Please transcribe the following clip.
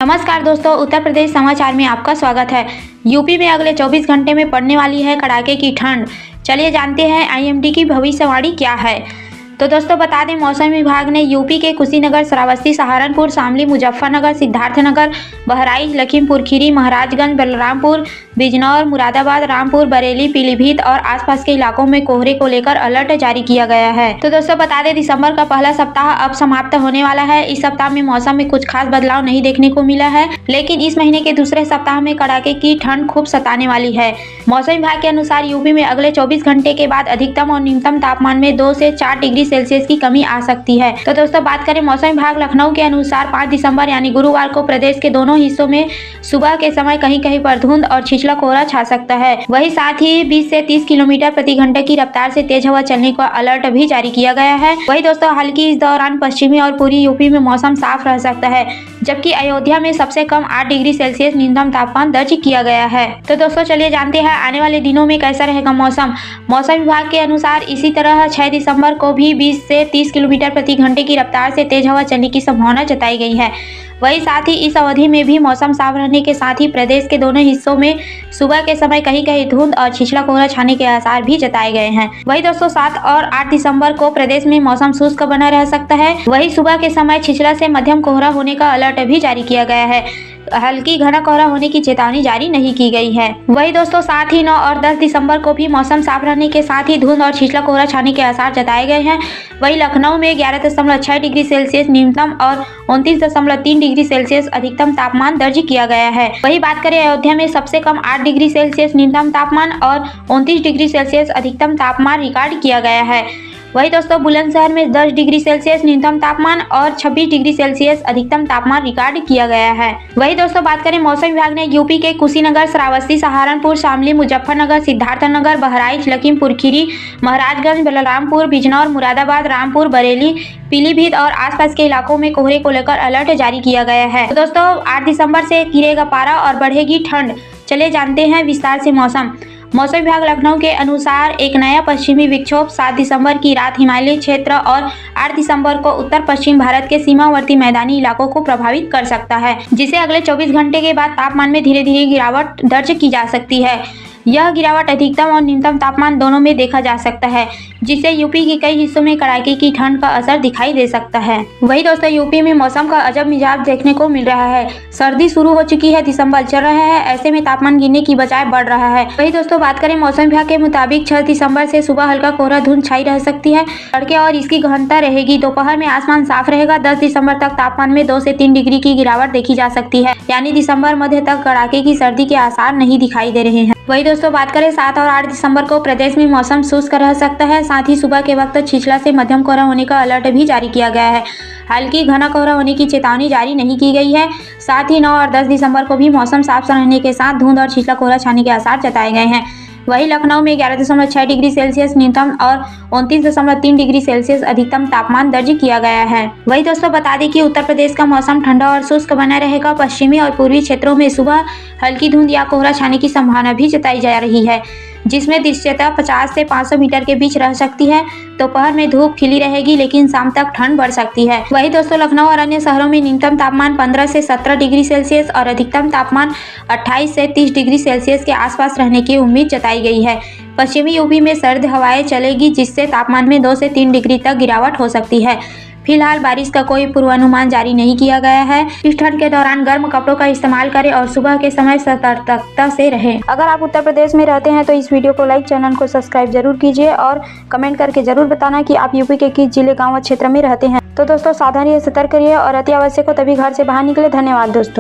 नमस्कार दोस्तों, उत्तर प्रदेश समाचार में आपका स्वागत है। यूपी में अगले 24 घंटे में पड़ने वाली है कड़ाके की ठंड। चलिए जानते हैं आईएमडी की भविष्यवाणी क्या है। तो दोस्तों बता दें, मौसम विभाग ने यूपी के कुशीनगर, श्रावस्ती, सहारनपुर, शामली, मुजफ्फरनगर, सिद्धार्थनगर, बहराइच, लखीमपुर खीरी, महाराजगंज, बलरामपुर, बिजनौर, मुरादाबाद, रामपुर, बरेली, पीलीभीत और आसपास के इलाकों में कोहरे को लेकर अलर्ट जारी किया गया है। तो दोस्तों बता दें, दिसंबर का पहला सप्ताह अब समाप्त होने वाला है। इस सप्ताह में मौसम में कुछ खास बदलाव नहीं देखने को मिला है, लेकिन इस महीने के दूसरे सप्ताह में कड़ाके की ठंड खूब सताने वाली है। मौसम विभाग के अनुसार यूपी में अगले 24 घंटे के बाद अधिकतम और न्यूनतम तापमान में 2 से 4 डिग्री सेल्सियस की कमी आ सकती है। तो दोस्तों बात करें मौसम विभाग लखनऊ के अनुसार 5 दिसंबर यानी गुरुवार को प्रदेश के दोनों हिस्सों में सुबह के समय कहीं कहीं पर धुंध और छिछला कोहरा छा सकता है। वहीं साथ ही 20 से 30 किलोमीटर प्रति घंटे की रफ्तार से तेज हवा चलने का अलर्ट भी जारी किया गया है। वहीं दोस्तों हल्की इस दौरान पश्चिमी और पूरी यूपी में मौसम साफ रह सकता है, जबकि अयोध्या में सबसे कम 8 डिग्री सेल्सियस न्यूनतम तापमान दर्ज किया गया है। तो दोस्तों चलिए जानते हैं आने वाले दिनों में कैसा रहेगा मौसम। मौसम विभाग के अनुसार इसी तरह 6 दिसंबर को भी 20 से 30 किलोमीटर प्रति घंटे की रफ्तार से तेज हवा चलने की संभावना जताई गई है। वहीं साथ ही इस अवधि में भी मौसम साफ रहने के साथ ही प्रदेश के दोनों हिस्सों में सुबह के समय कहीं कहीं धुंध और छिछला कोहरा छाने के आसार भी जताए गए हैं। वहीं दोस्तों 7 और 8 दिसंबर को प्रदेश में मौसम शुष्क बना रह सकता है। वहीं सुबह के समय छिछला से मध्यम कोहरा होने का अलर्ट भी जारी किया गया है। हल्की घना कोहरा होने की चेतावनी जारी नहीं की गई है। वहीं दोस्तों साथ ही 9 और 10 दिसंबर को भी मौसम साफ रहने के साथ ही धुंध और छिछला कोहरा छाने के आसार जताए गए हैं। वहीं लखनऊ में 11.6 डिग्री सेल्सियस न्यूनतम और 29.3 डिग्री सेल्सियस अधिकतम तापमान दर्ज किया गया है। वहीं बात करें अयोध्या में सबसे कम 8 डिग्री सेल्सियस न्यूनतम तापमान और 29 डिग्री सेल्सियस अधिकतम तापमान रिकॉर्ड किया गया है। वहीं दोस्तों बुलंदशहर में 10 डिग्री सेल्सियस न्यूनतम तापमान और 26 डिग्री सेल्सियस अधिकतम तापमान रिकॉर्ड किया गया है। वहीं दोस्तों बात करें मौसम विभाग ने यूपी के कुशीनगर, श्रावस्ती, सहारनपुर, शामली, मुजफ्फरनगर, सिद्धार्थनगर, बहराइच, लखीमपुर खीरी, महाराजगंज, बलरामपुर, बिजनौर, मुरादाबाद, रामपुर, बरेली, पीलीभीत और आसपास के इलाकों में कोहरे को लेकर अलर्ट जारी किया गया है। तो दोस्तों 8 दिसंबर से गिरेगा पारा और बढ़ेगी ठंड। चले जानते हैं विस्तार से मौसम विभाग लखनऊ के अनुसार एक नया पश्चिमी विक्षोभ 7 दिसंबर की रात हिमालयी क्षेत्र और 8 दिसंबर को उत्तर पश्चिम भारत के सीमावर्ती मैदानी इलाकों को प्रभावित कर सकता है, जिसे अगले 24 घंटे के बाद तापमान में धीरे धीरे गिरावट दर्ज की जा सकती है। यह गिरावट अधिकतम और न्यूनतम तापमान दोनों में देखा जा सकता है, जिससे यूपी के कई हिस्सों में कड़ाके की ठंड का असर दिखाई दे सकता है। वहीं दोस्तों यूपी में मौसम का अजब मिजाज देखने को मिल रहा है। सर्दी शुरू हो चुकी है, दिसंबर चल रहा है, ऐसे में तापमान गिरने की बजाय बढ़ रहा है। वहीं दोस्तों बात करें मौसम विभाग के मुताबिक 6 दिसंबर से सुबह हल्का कोहरा धुंध छाई रह सकती है, तड़के और इसकी गहनता रहेगी। दोपहर में आसमान साफ रहेगा। 10 दिसंबर तक तापमान में 2 से 3 डिग्री की गिरावट देखी जा सकती है, यानी दिसंबर मध्य तक कड़ाके की सर्दी के आसार नहीं दिखाई दे रहे हैं। वही दोस्तों बात करें 7 और 8 दिसंबर को प्रदेश में मौसम शुष्क रह सकता है। साथ ही सुबह के वक्त छिछला से मध्यम कोहरा होने का अलर्ट भी जारी किया गया है। हल्की घना कोहरा होने की चेतावनी जारी नहीं की गई है। साथ ही 9 और 10 दिसंबर को भी मौसम साफ रहने के साथ धुंध और छिछला कोहरा छाने के आसार जताए गए हैं। वहीं लखनऊ में 11.6 डिग्री सेल्सियस न्यूनतम और 29.3 डिग्री सेल्सियस अधिकतम तापमान दर्ज किया गया है। वहीं दोस्तों बता दें कि उत्तर प्रदेश का मौसम ठंडा और शुष्क बना रहेगा। पश्चिमी और पूर्वी क्षेत्रों में सुबह हल्की धुंध या कोहरा छाने की संभावना भी जताई जा रही है, जिसमें दृश्यता 50 से 500 मीटर के बीच रह सकती है। दोपहर में धूप खिली रहेगी, लेकिन शाम तक ठंड बढ़ सकती है। वहीं दोस्तों लखनऊ और अन्य शहरों में न्यूनतम तापमान 15 से 17 डिग्री सेल्सियस और अधिकतम तापमान 28 से 30 डिग्री सेल्सियस के आसपास रहने की उम्मीद जताई गई है। पश्चिमी यूपी में सर्द हवाएं चलेगी, जिससे तापमान में 2 से 3 डिग्री तक गिरावट हो सकती है। फिलहाल बारिश का कोई पूर्वानुमान जारी नहीं किया गया है। इस ठंड के दौरान गर्म कपड़ों का इस्तेमाल करें और सुबह के समय सतर्कता से रहें। अगर आप उत्तर प्रदेश में रहते हैं तो इस वीडियो को लाइक, चैनल को सब्सक्राइब जरूर कीजिए और कमेंट करके जरूर बताना कि आप यूपी के किस जिले, गाँव व क्षेत्र में रहते हैं। तो दोस्तों सावधानी से सतर्क रहिए और अति आवश्यक हो तभी घर से बाहर निकले। धन्यवाद दोस्तों।